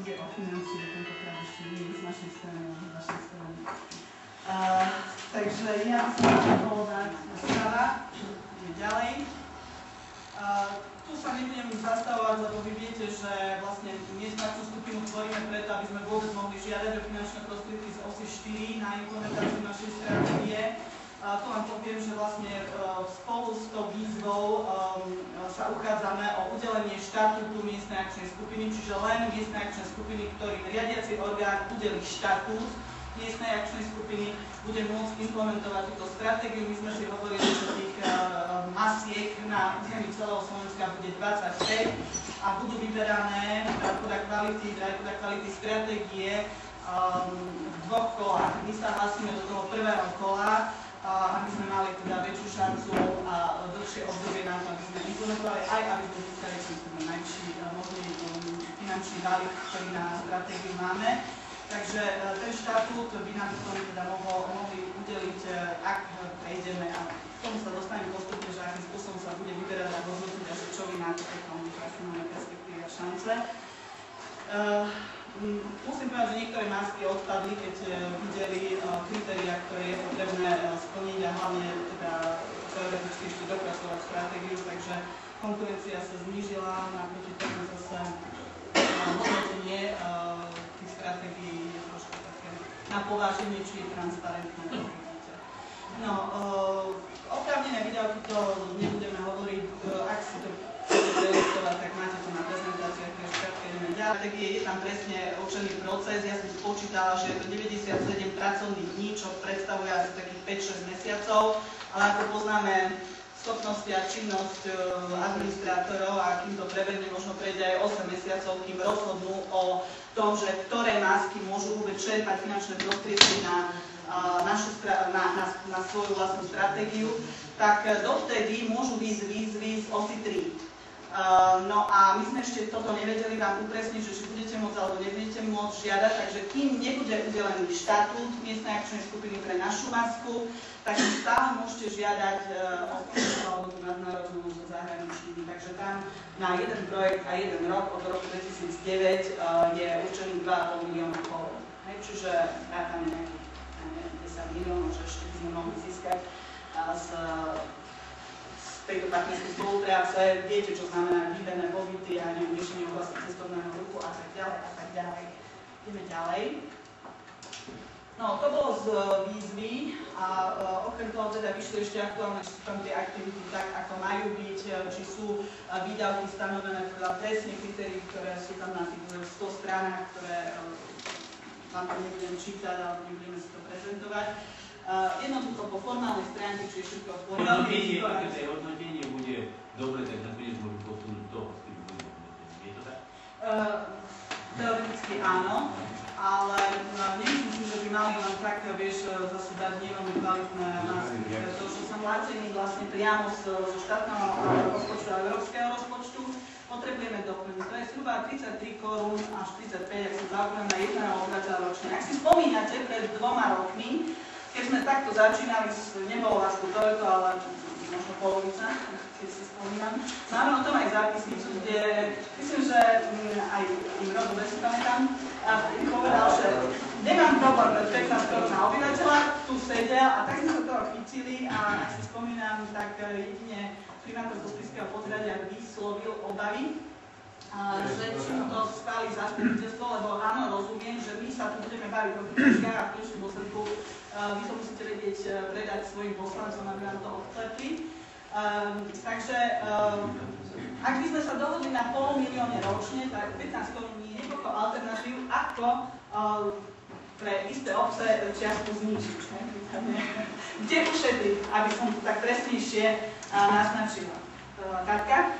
ide o financie, tentokrát ešte nie z našej strany, ale z vašej strany. Takže ja by som mohol dať správa, ideme ďalej. Tu sa nebudem zastavovať, lebo vy viete, že vlastne miestnu skupinu tvoríme preto, aby sme vôbec mohli žiadať o finančné prostriedky z osy 4 na implementáciu našej stratégie. Tu vám poviem, že vlastne spolu s tou výzvou sa uchádzame o udelenie štatútu miestnej akčnej skupiny, čiže len miestne akčné skupiny, ktorým riadiaci orgán udelí štatút miestnej akčnej skupiny, bude môcť implementovať túto stratégiu. My sme si hovorili, že tých masiek na území celého Slovenska bude 25 a budú vyberané podľa kvality stratégie v dvoch kolách. My sa hlasíme do toho prvého kola, aby sme mali teda väčšiu šancu a dlhšie obdobie na to, aby sme implementovali, aj aby sme získali najvyšší možný finančný balík, ktorý na stratégiu máme. Takže ten štatút by nám teda mohli udeliť, ak prejdeme, a k tomu sa dostaneme postupne, že akým spôsobom sa bude vyberať a rozhodnúť, že čo vy na to potom máme perspektívy a šance. Musím povedať, že niektoré masky odpadli, keď videli kritériá, ktoré je potrebné splniť a hlavne teda teoreticky ešte dopracovať stratégiu, takže konkurencia sa znížila, naproti tomu zase hodnotenie tých stratégií je trošku také na pováženie, či je transparentné. No, oprávnené videoky to nebudeme hovoriť, ak si to prelistovať, tak máte to na prezentáciách, tak je tam presne určený proces. Ja som spočítala, že je to 97 pracovných dní, čo predstavuje asi takých 5-6 mesiacov, ale ako poznáme schopnosti a činnosť administrátorov, a kým to prebehne, možno prejde aj 8 mesiacov, kým rozhodnú o tom, že ktoré masky môžu vôbec čerpať finančné prostriedky na svoju vlastnú stratégiu, tak dovtedy môžu výjsť výzvy z osy 3. No a my sme ešte toto nevedeli vám upresniť, že či budete môcť alebo nebudete môcť žiadať, takže kým nebude udelený štatút miestnej akčnej skupiny pre našu masku, tak stále môžete žiadať o finančnú alebo nadnárodnú zo zahraničí. Takže tam na jeden projekt a jeden rok od roku 2009 je určený 2,5 milióna korún. Čiže tam je nejakých 10 miliónov, že ešte by sme mohli získať z tejto partnerskej spolupráce. Viete, čo znamená výbené pobyty a riešenie oblasti cestovného ruchu a tak ďalej a tak ďalej. Ideme ďalej. No, to bolo z výzvy a okrem toho teda vyšli ešte aktuálne, či sú tam tie aktivity tak, ako majú byť, či sú výdavky stanovené podľa presne kritérií, ktoré sú tam na tých 100 stranách, ktoré vám to nebudem čítať, ale nebudeme si to prezentovať. Jednoducho po formálnej stránke, či všetko v poriadku. Keď aj hodnotenie bude dobre, tak nakoniec môžu posunúť to, s tým bude hodnotenie. Je to tak? Teoreticky áno, ale nemyslím si, že by mali len tak, vieš, zase dať nieľmi kvalitné masky, pretože som platení vlastne priamo zo štátneho rozpočtu a európskeho rozpočtu. Potrebujeme doplniť. To je zhruba 33 korún až 35, ak sa zákonám na jedného obraza ročne. Ak si spomínate, pred 2 rokmi, keď sme takto začínali, nebolo vás tu toľko, ale možno polovica, keď si spomínam. Máme o tom aj zápisnicu, kde myslím, že aj im rodu si pamätám, a im povedal, že nemám problém 15 korún na obyvateľa, tu sedel a tak sme sa toho chytili a ak si spomínam, tak jedine primátor Kostrického Podradia vyslovil obavy, že či mu to schváli zastupiteľstvo, lebo áno, rozumiem, že my sa tu budeme baviť o kritickách a v konečnom dôsledku vy to musíte vedieť predať svojim poslancom, aby vám to odklepli. Takže ak by sme sa dohodli na 500 000 ročne, tak 15 korún nie je niekoľko alternatív, ako pre isté obce čiastku znižiť. Kde ušetriť, aby som to tak presnejšie naznačila. Katka?